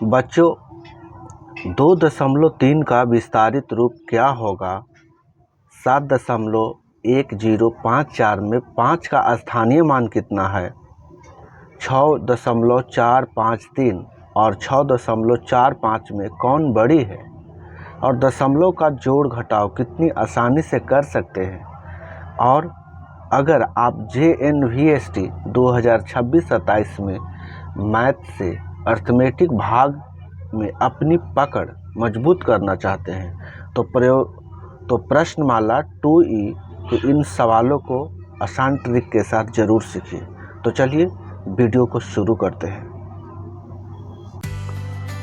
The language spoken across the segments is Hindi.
बच्चों 2.3 का विस्तारित रूप क्या होगा? 7.1054 में 5 का स्थानीय मान कितना है? 6.453 और 6.45 में कौन बड़ी है? और दशमलव का जोड़ घटाव कितनी आसानी से कर सकते हैं? और अगर आप JNVST 2026-27 में मैथ से अर्थमेटिक भाग में अपनी पकड़ मजबूत करना चाहते हैं तो प्रश्नमाला 2E के इन सवालों को आसान ट्रिक के साथ ज़रूर सीखिए। तो चलिए वीडियो को शुरू करते हैं।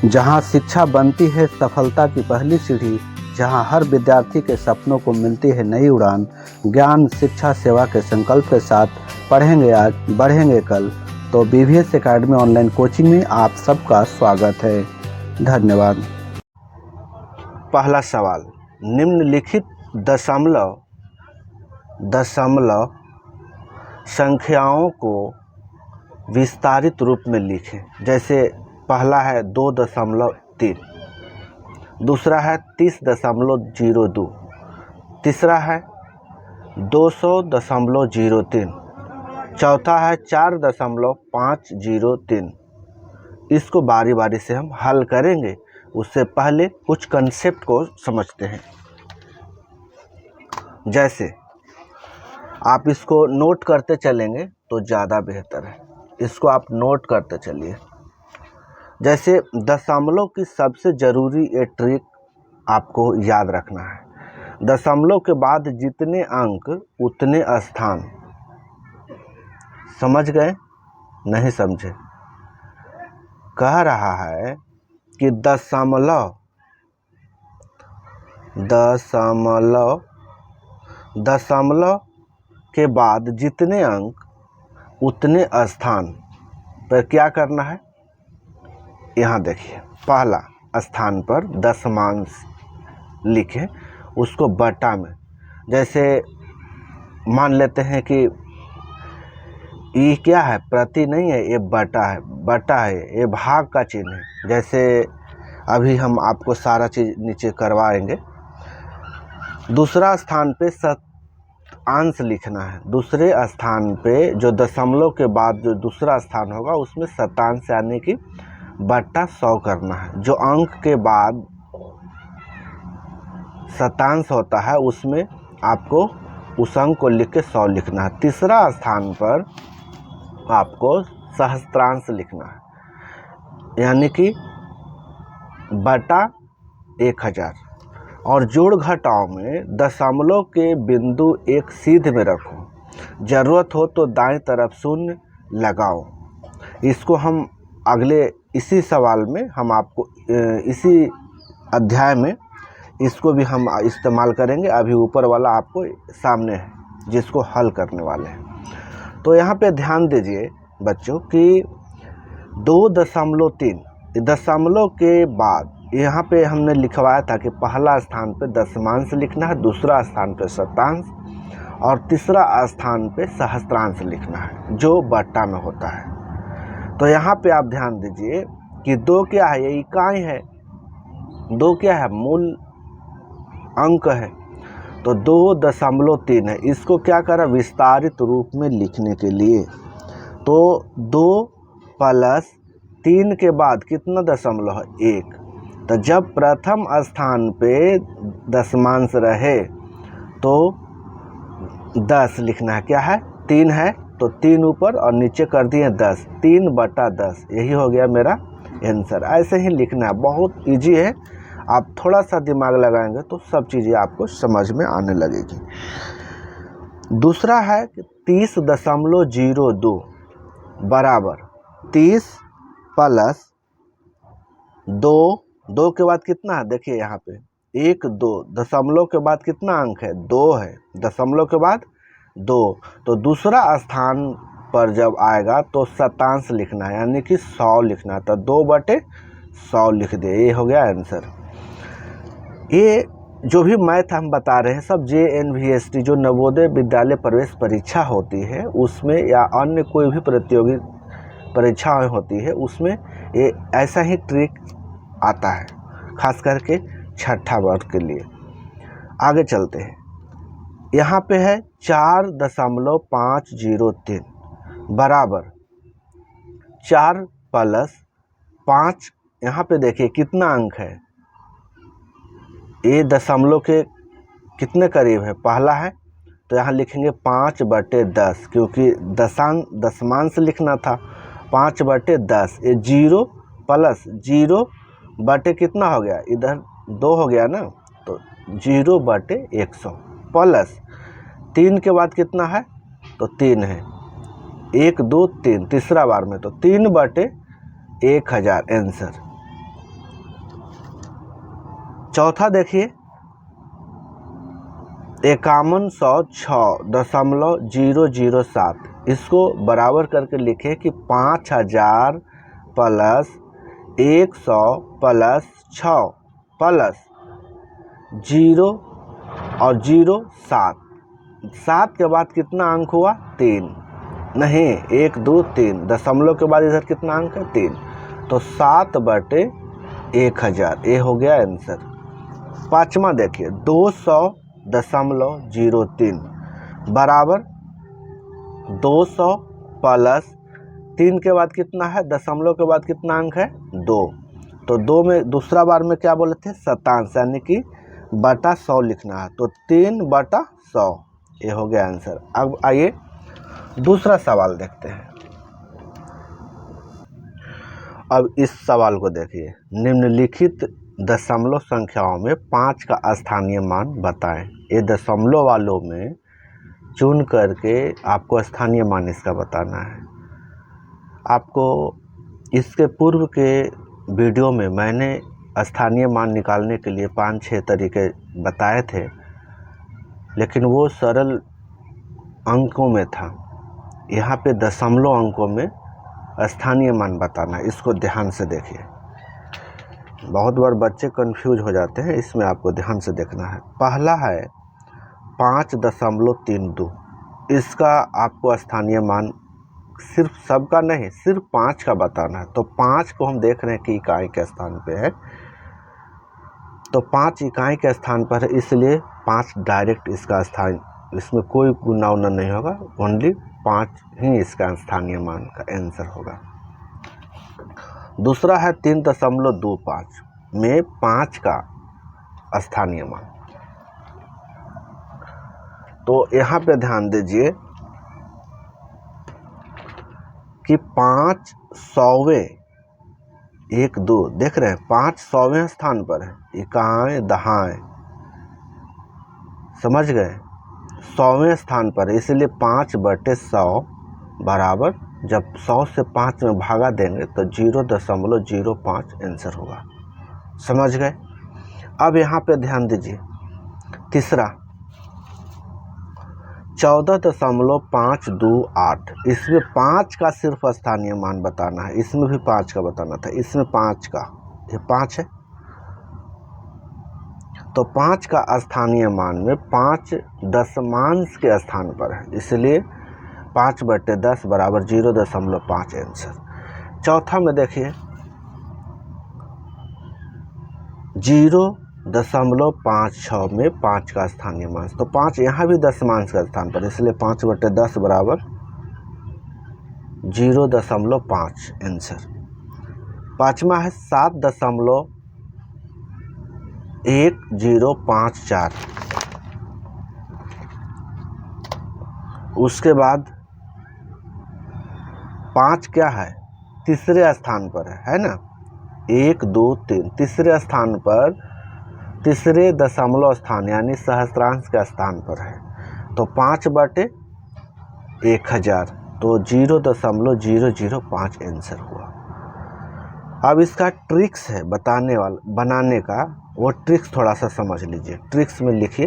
जहां शिक्षा बनती है सफलता की पहली सीढ़ी, जहां हर विद्यार्थी के सपनों को मिलती है नई उड़ान, ज्ञान शिक्षा सेवा के संकल्प के साथ पढ़ेंगे आज बढ़ेंगे कल। तो BVS एकेडमी ऑनलाइन कोचिंग में आप सबका स्वागत है। धन्यवाद। पहला सवाल, निम्नलिखित दशमलव संख्याओं को विस्तारित रूप में लिखें। जैसे पहला है 2.3, दूसरा है 30.02, तीसरा है 200.03, चौथा है 4.503। इसको बारी बारी से हम हल करेंगे। उससे पहले कुछ कंसेप्ट को समझते हैं। जैसे आप इसको नोट करते चलेंगे तो ज़्यादा बेहतर है। इसको आप नोट करते चलिए। जैसे दशमलव की सबसे ज़रूरी ये ट्रिक आपको याद रखना है। दशमलव के बाद जितने अंक उतने स्थान। समझ गए? नहीं समझे? कह रहा है कि दशमलव के बाद जितने अंक उतने स्थान पर क्या करना है। यहाँ देखिए, पहला स्थान पर दशमांश लिखें, उसको बटा में। जैसे मान लेते हैं कि ये क्या है, प्रति नहीं है, ये बटा है, ये भाग का चिन्ह है। जैसे अभी हम आपको सारा चीज़ नीचे करवाएंगे। दूसरा स्थान पे शतांश लिखना है। दूसरे स्थान पे जो दशमलव के बाद जो दूसरा स्थान होगा उसमें शतांश यानी कि बटा 100 करना है। जो अंक के बाद शतांश होता है उसमें आपको उस अंक को लिख के 100 लिखना है। तीसरा स्थान पर आपको सहस्त्रांश लिखना है, यानी कि बटा 1000। और जोड़ घटाव में दशमलव के बिंदु एक सीध में रखो। ज़रूरत हो तो दाएं तरफ शून्य लगाओ। इसको हम अगले इसी सवाल में हम आपको इसी अध्याय में इसको भी हम इस्तेमाल करेंगे। अभी ऊपर वाला आपको सामने है जिसको हल करने वाले हैं। तो यहाँ पे ध्यान दीजिए बच्चों कि 2.3 दशमलव के बाद यहाँ पे हमने लिखवाया था कि पहला स्थान पे दशमांश लिखना है, दूसरा स्थान पे शतांश और तीसरा स्थान पे सहस्त्रांश लिखना है जो बट्टा में होता है। तो यहाँ पे आप ध्यान दीजिए कि 2 क्या है, ये इकाई है। 2 क्या है, मूल अंक है। तो 2.3 है। इसको क्या करा, विस्तारित रूप में लिखने के लिए। तो 2 + 3 के बाद कितना दशमलव है, 1। तो जब प्रथम स्थान पे दशमांश रहे तो 10 लिखना है। क्या है, 3 है तो 3 ऊपर और नीचे कर दिए 10, 3/10। यही हो गया मेरा आंसर। ऐसे ही लिखना है, बहुत इजी है। आप थोड़ा सा दिमाग लगाएंगे तो सब चीज़ें आपको समझ में आने लगेगी। दूसरा है कि 30.02 बराबर 30 + 2 के बाद कितना है, देखिए यहाँ पे 1 2 दशमलव के बाद कितना अंक है, 2 है। दशमलव के बाद 2, तो दूसरा स्थान पर जब आएगा तो शतांश लिखना है, यानी कि 100 लिखना है। तो 2/100 लिख दे, ये हो गया आंसर। ये जो भी मैथ हम बता रहे हैं सब JNVST जो नवोदय विद्यालय प्रवेश परीक्षा होती है उसमें या अन्य कोई भी प्रतियोगी परीक्षाएं होती है उसमें ये ऐसा ही ट्रिक आता है, खास करके छठा वर्ग के लिए। आगे चलते हैं। यहाँ पे है 4.503 बराबर 4 प्लस 5। यहाँ पे देखिए कितना अंक है, ये दशमलव के कितने करीब है, पहला है, तो यहाँ लिखेंगे 5/10 क्योंकि दशमांश लिखना था। 5/10 ये 0 प्लस 0 बटे कितना हो गया, इधर 2 हो गया ना, तो 0/100 प्लस 3 के बाद कितना है, तो 3 है, 1 2 3 तीसरा बार में, तो 3/1000 आंसर। चौथा देखिए 5106.007, इसको बराबर करके लिखे कि 5000 प्लस 100 प्लस 6 प्लस 0 और 0 7। 7 के बाद कितना अंक हुआ, 3 नहीं 1 2 3, दशमलव के बाद इधर कितना अंक है, 3, तो 7/1000 ये हो गया आंसर। पाँचवा देखिए 200.03 बराबर 200 प्लस 3 के बाद कितना है, दशमलव के बाद कितना अंक है, 2, तो 2 में दूसरा बार में क्या बोले थे, शतांश, यानी कि बटा 100 लिखना है, तो 3/100 ये हो गया आंसर। अब आइए दूसरा सवाल देखते हैं। अब इस सवाल को देखिए, निम्नलिखित दशमलव संख्याओं में 5 का स्थानीय मान बताएं। ये दशमलव वालों में चुन करके आपको स्थानीय मान इसका बताना है। आपको इसके पूर्व के वीडियो में मैंने स्थानीय मान निकालने के लिए 5-6 तरीके बताए थे, लेकिन वो सरल अंकों में था। यहाँ पे दशमलव अंकों में स्थानीय मान बताना, इसको ध्यान से देखिए। बहुत बार बच्चे कंफ्यूज हो जाते हैं, इसमें आपको ध्यान से देखना है। पहला है 5.32, इसका आपको स्थानीय मान सिर्फ सबका नहीं, सिर्फ 5 का बताना है। तो 5 को हम देख रहे हैं कि इकाई के स्थान पे है, तो 5 इकाई के स्थान पर है, इसलिए 5 डायरेक्ट इसका स्थान, इसमें कोई गुना उना नहीं होगा, ओनली 5 ही इसका स्थानीय मान का आंसर होगा। दूसरा है 3.25 में 5 का स्थानीय मान। तो यहाँ पे ध्यान दीजिए कि 5 सौवें 1 2 देख रहे हैं, 5 सौवें स्थान पर है, इकाएं दहाएं, समझ गए, 100वें स्थान पर है, इसलिए 5/100 बराबर, जब 100 से 5 में भागा देंगे तो 0.05 आंसर होगा। समझ गए। अब यहाँ पे ध्यान दीजिए, तीसरा 14.528, इसमें 5 का सिर्फ स्थानीय मान बताना है, इसमें भी 5 का बताना था, इसमें 5 का, ये 5 है, तो 5 का स्थानीय मान में 5 दशमांश के स्थान पर है, इसलिए 5/10 बराबर 0.5 आंसर। चौथा में देखिए 0.56 में 5 का स्थानीय मान, तो 5 यहाँ भी दशमांश का स्थान पर, इसलिए 5/10 बराबर 0.5 आंसर। पाँचवा है 7.1054, उसके बाद 5 क्या है, तीसरे स्थान पर है ना, 1 2 3 तीसरे स्थान पर, तीसरे दशमलव स्थान यानी सहस्त्रांश के स्थान पर है, तो 5/1000, तो 0.005 आंसर हुआ। अब इसका ट्रिक्स है बनाने का, वो ट्रिक्स थोड़ा सा समझ लीजिए। ट्रिक्स में लिखिए,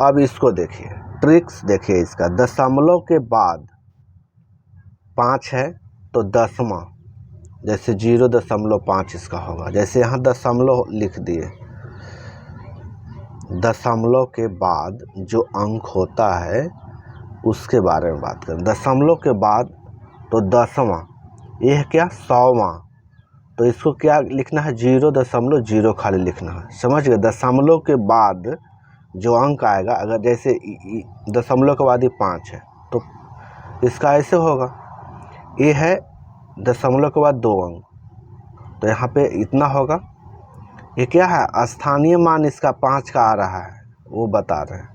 अब इसको देखिए, ट्रिक्स देखिए इसका, दशमलव के बाद 5 है तो दसवां, जैसे 0.5 इसका होगा, जैसे यहाँ दशमलव लिख दिए, दशमलव के बाद जो अंक होता है उसके बारे में बात करें। दशमलव के बाद तो 10वां, यह क्या 100वां, तो इसको क्या लिखना है 0.0 खाली लिखना है, समझ गए। दशमलव के बाद जो अंक आएगा, अगर जैसे दशमलव के बाद ही 5 है तो इसका ऐसे होगा, ये है दशमलव के बाद 2 अंक, तो यहाँ पे इतना होगा। ये क्या है स्थानीय मान इसका 5 का आ रहा है, वो बता रहे हैं।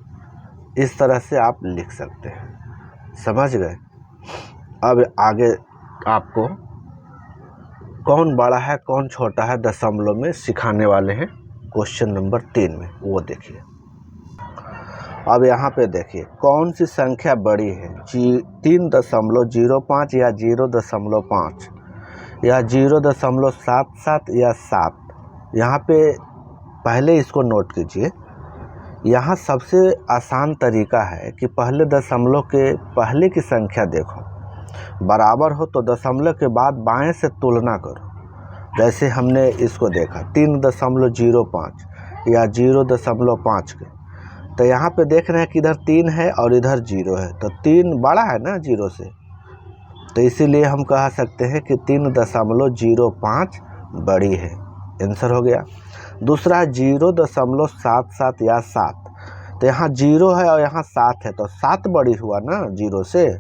इस तरह से आप लिख सकते हैं, समझ गए। अब आगे आपको कौन बड़ा है कौन छोटा है दशमलव में सिखाने वाले हैं क्वेश्चन नंबर 3 में, वो देखिए। अब यहाँ पे देखिए कौन सी संख्या बड़ी है, 3.05 या 0.5 या 0.77 या 7। यहाँ पे पहले इसको नोट कीजिए। यहाँ सबसे आसान तरीका है कि पहले दशमलव के पहले की संख्या देखो, बराबर हो तो दशमलव के बाद बाएं से तुलना करो। जैसे हमने इसको देखा 3.05 या 0.5 के, तो यहाँ पे देख रहे हैं कि इधर 3 है और इधर 0 है, तो 3 बड़ा है ना 0 से, तो इसीलिए हम कह सकते हैं कि 3.05 बड़ी है। आंसर हो गया। दूसरा है 0.77 या 7, तो यहाँ 0 है और यहाँ 7 है, तो 7 बड़ी हुआ ना 0 से,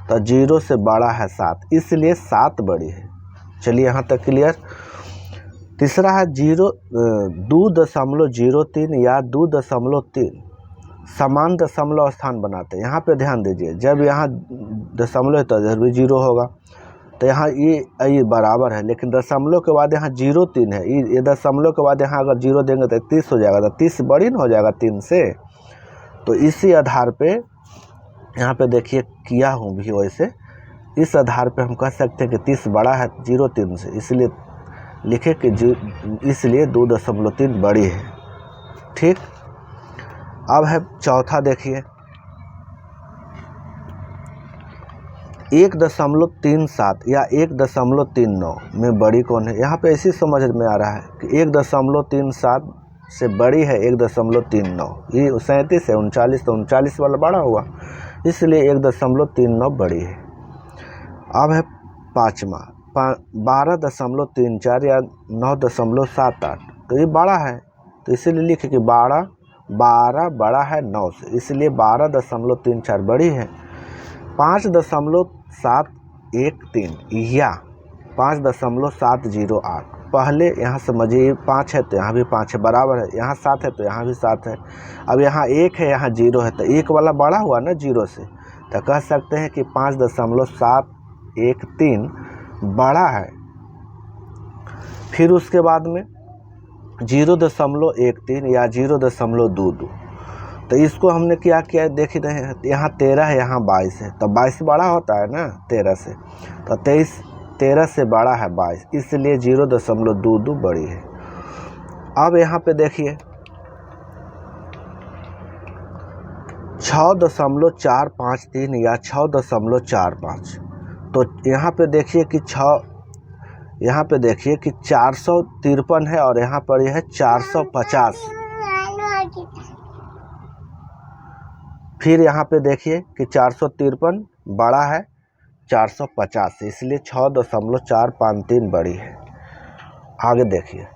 तो 0 से बड़ा है 7, इसलिए 7 बड़ी है। चलिए यहाँ तक क्लियर। तीसरा है 2.03 या 2.3, समान दशमलव स्थान बनाते हैं। यहाँ पे ध्यान दीजिए, जब यहाँ दशमलव है तो इधर भी 0 होगा, तो यहाँ ये बराबर है, लेकिन दशमलव के बाद यहाँ 0.3 है, ये दशमलव के बाद यहाँ अगर 0 देंगे तो 30 हो जाएगा, तो 30 बड़ी न हो जाएगा 3 से। तो इसी आधार पे यहाँ पे देखिए किया हूँ भी वैसे, इस आधार पे हम कह सकते हैं कि 30 बड़ा है 0.3 से, इसलिए लिखे कि इसलिए 2.3 बड़ी है। ठीक। अब है चौथा, देखिए 1.37 या 1.39 में बड़ी कौन है। यहाँ पे ऐसी समझ में आ रहा है कि 1.37 से बड़ी है 1.39, ये 37 है 39, तो 39 वाला बड़ा हुआ, इसलिए 1.39 बड़ी है। अब है पाँचवा 12.34 या 9.78, तो ये बड़ा है, तो इसीलिए लिखे कि 12 बड़ा है 9 से, इसलिए 12.34 बड़ी है। 5.713 या 5.708, पहले यहाँ समझिए 5 है तो यहाँ भी 5 है, बराबर है, यहाँ 7 है तो यहाँ भी 7 है। अब यहाँ 1 है यहाँ 0 है, तो 1 वाला बड़ा हुआ ना 0 से, तो कह सकते हैं कि 5.713 बड़ा है। फिर उसके बाद में 0.13 या 0.22, तो इसको हमने क्या किया देख रहे हैं, यहाँ 13 है यहाँ 22 है, तो 22 बड़ा होता है ना 13 से, तो 13 से बड़ा है 22, इसलिए 0.22 बड़ी है। अब यहाँ पे देखिए 6.453 या 6.45, तो यहाँ पे देखिए कि 453 है और यहाँ पर यह है 450। फिर यहाँ पे देखिए कि 453 बड़ा है 450 से, इसलिए 6.453 बड़ी है। आगे देखिए।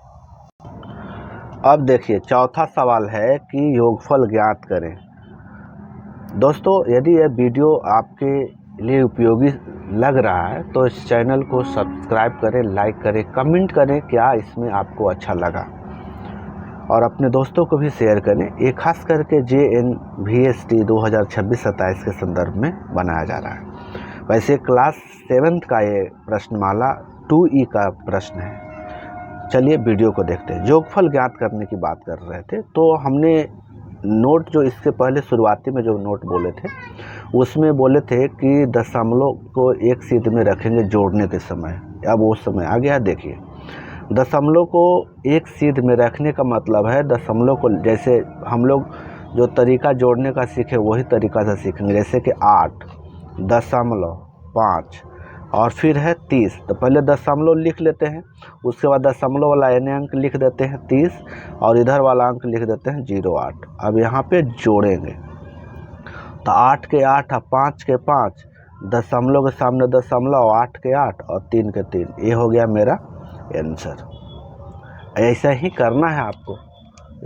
अब देखिए चौथा सवाल है कि योगफल ज्ञात करें। दोस्तों, यदि यह वीडियो आपके लिए उपयोगी लग रहा है तो इस चैनल को सब्सक्राइब करें, लाइक करें, कमेंट करें क्या इसमें आपको अच्छा लगा, और अपने दोस्तों को भी शेयर करें। ये खास करके JNVST 2026-27 के संदर्भ में बनाया जा रहा है। वैसे क्लास 7th का ये प्रश्नमाला 2E का प्रश्न है। चलिए वीडियो को देखते हैं। योगफल ज्ञात करने की बात कर रहे थे, तो हमने नोट जो इससे पहले शुरुआती में जो नोट बोले थे उसमें बोले थे कि दशमलव को एक सीध में रखेंगे जोड़ने के समय। अब वो समय आ गया। देखिए दशमलव को एक सीध में रखने का मतलब है दशमलव को, जैसे हम लोग जो तरीका जोड़ने का सीखे वही तरीका से सीखेंगे। जैसे कि 8.5 और फिर है 30। तो पहले दशमलव लिख लेते हैं, उसके बाद दशमलव वाला यानी अंक लिख देते हैं 30 और इधर वाला अंक लिख देते हैं 08। अब यहाँ पे जोड़ेंगे तो 8 के 8 और 5 के 5, दशमलव के सामने दशमलव, 8 के 8 और 3 के 3, ये हो गया मेरा आंसर। ऐसा ही करना है आपको,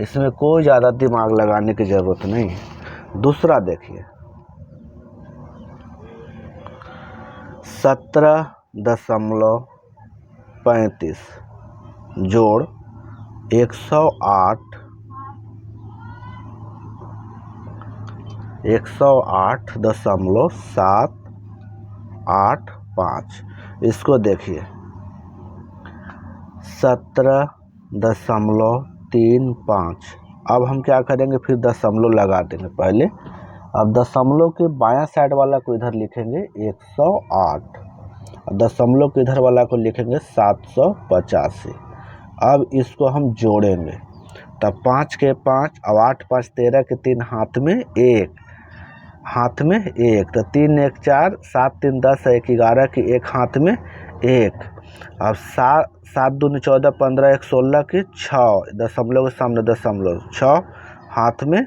इसमें कोई ज़्यादा दिमाग लगाने की ज़रूरत नहीं है। दूसरा देखिए 17.35 जोड़ 108.785। इसको देखिए 17.35। अब हम क्या करेंगे, फिर दशमलव लगा देंगे पहले। अब दशमलव के बायां साइड वाला को इधर लिखेंगे 108 और दशमलव के इधर वाला को लिखेंगे 785। अब इसको हम जोड़ेंगे तब 5 के 5 और 8 5 13 के 3, हाथ में 1, हाथ में 1, तो 3 1 4, 7 3 10 1 11 की 1 हाथ में 1। अब 7 दूनी 14 15 1 16 की 6, दशमलव के सामने दशमलव, 6 हाथ में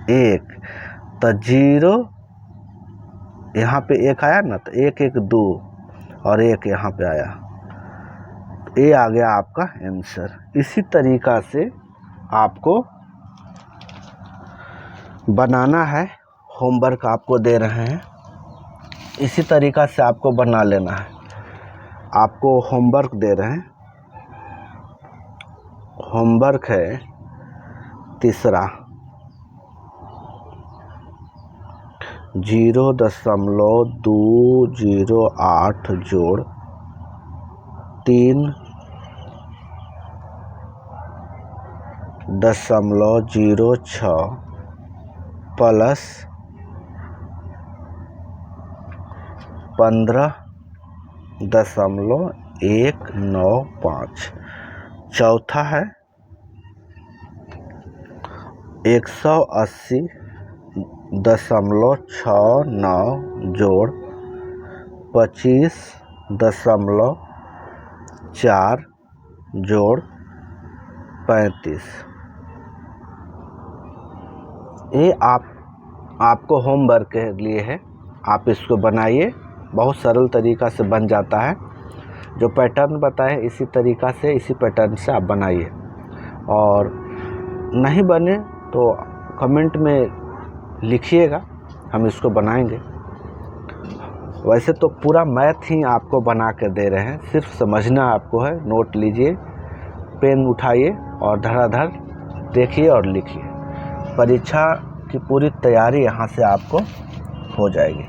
1, तो 0 यहाँ पे 1 आया ना, तो 1 1 2 और 1 यहाँ पे आया, ये आ गया आपका आंसर। इसी तरीका से आपको बनाना है, होमवर्क आपको दे रहे हैं, इसी तरीका से आपको बना लेना है। आपको होमवर्क दे रहे हैं, होमवर्क है तीसरा 0.208 जोड़ 3.06 प्लस 15.195। चौथा है 180.69 जोड़ 25.4 जोड़ 35। ये आपको होमवर्क के लिए है, आप इसको बनाइए, बहुत सरल तरीका से बन जाता है। जो पैटर्न बताए इसी तरीका से, इसी पैटर्न से आप बनाइए, और नहीं बने तो कमेंट में लिखिएगा, हम इसको बनाएंगे। वैसे तो पूरा मैथ ही आपको बना कर दे रहे हैं, सिर्फ समझना आपको है। नोट लीजिए, पेन उठाइए और धड़ाधड़ देखिए और लिखिए। परीक्षा की पूरी तैयारी यहाँ से आपको हो जाएगी।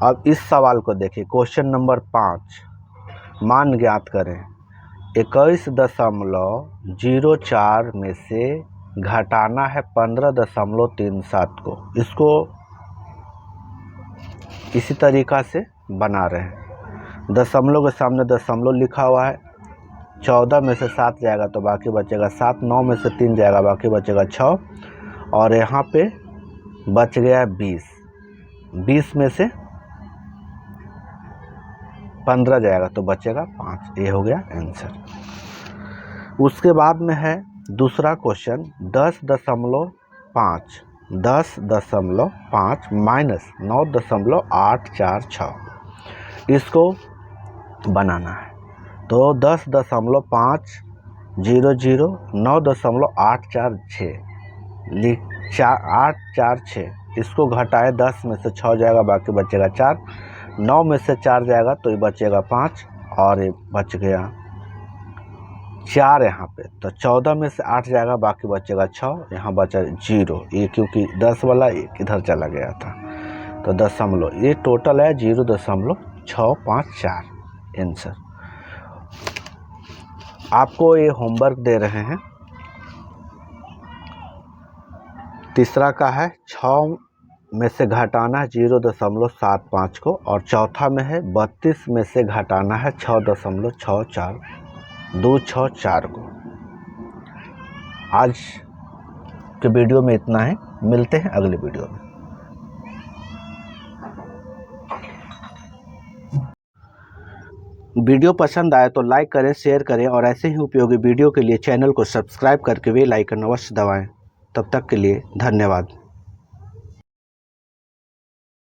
अब इस सवाल को देखिए, क्वेश्चन नंबर 5, मान ज्ञात करें। 21.04 में से घटाना है 15.37 को। इसको इसी तरीका से बना रहे हैं। दशमलव के सामने दशमलव लिखा हुआ है, 14 में से 7 जाएगा तो बाकी बचेगा 7, 9 में से 3 जाएगा बाकी बचेगा 6, और यहाँ पे बच गया 20। 20 में से 15 जाएगा तो बचेगा 5। ये हो गया आंसर। उसके बाद में है दूसरा क्वेश्चन 10.5 माइनस 9.846, इसको बनाना है। तो 10.5 0 0 9.846 846, इसको घटाए 10 में से 6 जाएगा बाकी बचेगा 4, 9 में से 4 जाएगा तो ये बचेगा 5, और ये बच गया 4 यहाँ पे। तो 14 में से 8 जाएगा बाकी बचेगा 6, यहाँ बचा 0, ये क्योंकि 10 वाला एक इधर चला गया था, तो दशमलव, ये टोटल है 0.654 आंसर। आपको ये होमवर्क दे रहे हैं। तीसरा का है 6 में से घटाना है 0.75 को, और चौथा में है 32 में से घटाना है 6.264 को। आज के वीडियो में इतना है, मिलते हैं अगले वीडियो में। वीडियो पसंद आए तो लाइक करें, शेयर करें और ऐसे ही उपयोगी वीडियो के लिए चैनल को सब्सक्राइब करके बेल आइकन अवश्य दबाएं। तब तक के लिए धन्यवाद।